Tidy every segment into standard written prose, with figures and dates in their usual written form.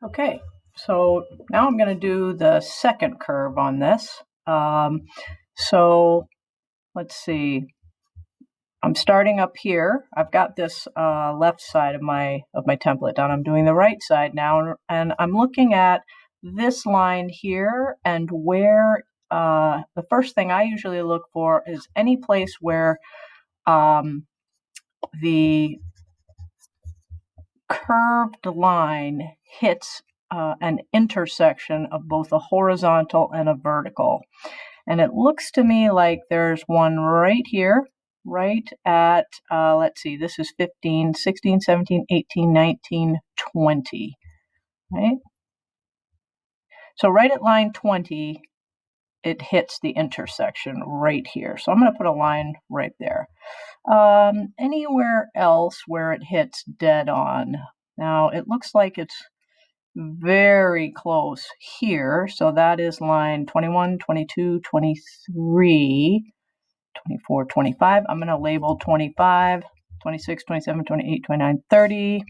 Okay, so now I'm going to do the second curve on this. So let's see. I'm starting up here. I've got this left side of my template done. I'm doing the right side now, and I'm looking at this line here and where the first thing I usually look for is any place where the curved line hits an intersection of both a horizontal and a vertical. And it looks to me like there's one right here, right at, let's see, this is 15, 16, 17, 18, 19, 20, right? So right at line 20, it hits the intersection right here. So I'm going to put a line right there. Anywhere else where it hits dead on. Now it looks like it's very close here. So that is line 21, 22, 23, 24, 25. I'm going to label 25, 26, 27, 28, 29, 30.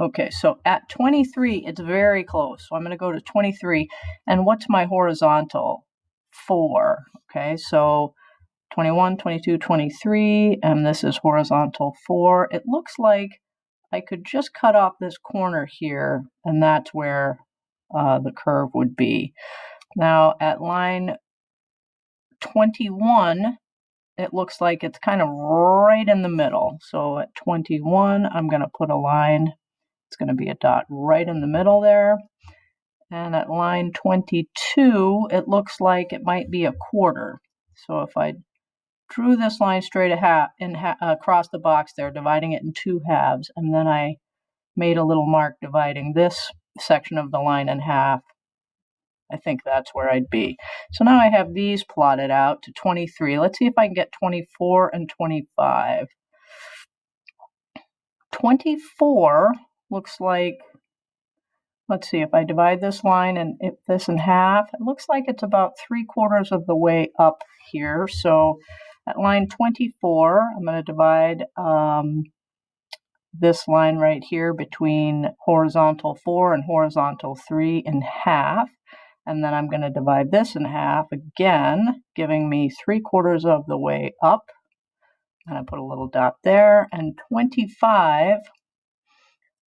Okay, so at 23, it's very close. So I'm going to go to 23. And what's my horizontal? 4. Okay, so 21, 22, 23, and this is horizontal 4. It looks like I could just cut off this corner here, and that's where the curve would be. Now at line 21, it looks like it's kind of right in the middle. So at 21, I'm going to put a line. It's going to be a dot right in the middle there. And at line 22, it looks like it might be a quarter. So if I drew this line straight across the box there, dividing it in 2 halves, and then I made a little mark dividing this section of the line in half, I think that's where I'd be. So now I have these plotted out to 23. Let's see if I can get 24 and 25. 24 looks like, let's see, if I divide this line and this in half, it looks like it's about 3/4 of the way up here. So at line 24, I'm going to divide this line right here between horizontal 4 and horizontal 3 in half. And then I'm going to divide this in half again, giving me 3/4 of the way up. And I put a little dot there. And 25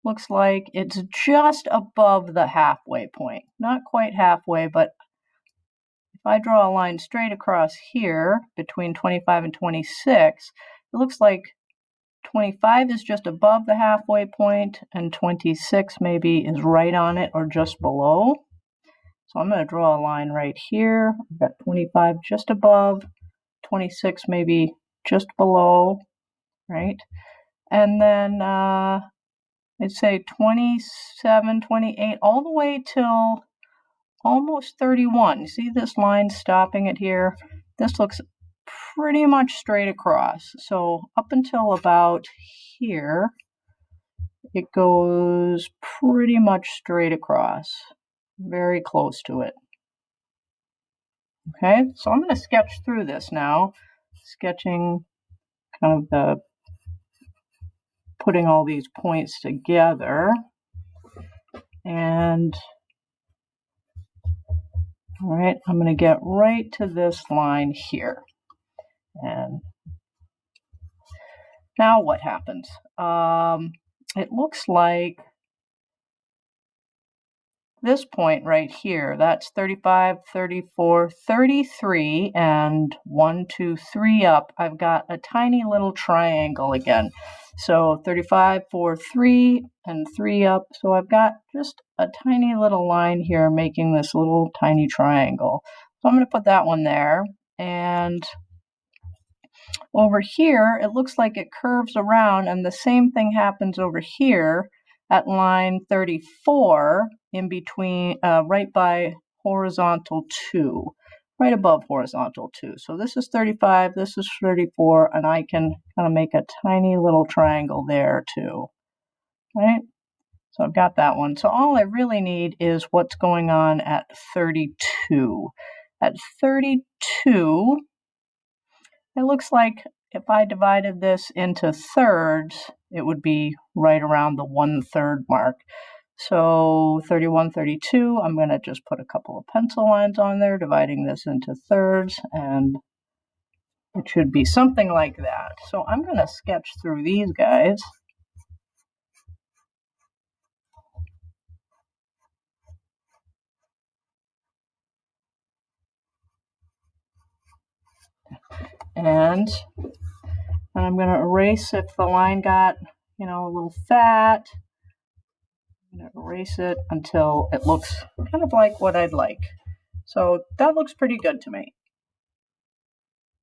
looks like it's just above the halfway point. Not quite halfway, but if I draw a line straight across here between 25 and 26, it looks like 25 is just above the halfway point, and 26 maybe is right on it or just below. So I'm going to draw a line right here. I've got 25 just above, 26 maybe just below, right? And then I'd say 27, 28, all the way till almost 31. You see this line stopping it here? This looks pretty much straight across. So up until about here, it goes pretty much straight across, very close to it. Okay, so I'm going to sketch through this now, sketching kind of the putting all these points together. And all right, I'm going to get right to this line here. And now what happens? It looks like this point right here, that's 35, 34, 33, and 1, 2, 3 up. I've got a tiny little triangle again. So 35, 4, 3, and 3 up. So I've got just a tiny little line here making this little tiny triangle. So I'm going to put that one there. And over here, it looks like it curves around, and the same thing happens over here at line 34 in between, right by horizontal 2, right above horizontal 2. So this is 35, this is 34, and I can kind of make a tiny little triangle there too, right? So I've got that one. So all I really need is what's going on at 32. At 32, it looks like if I divided this into thirds, it would be right around the 1/3 mark. So 31, 32, I'm going to just put a couple of pencil lines on there, dividing this into thirds, and it should be something like that. So I'm going to sketch through these guys. And I'm going to erase if the line got, a little fat. I'm going to erase it until it looks kind of like what I'd like. So that looks pretty good to me.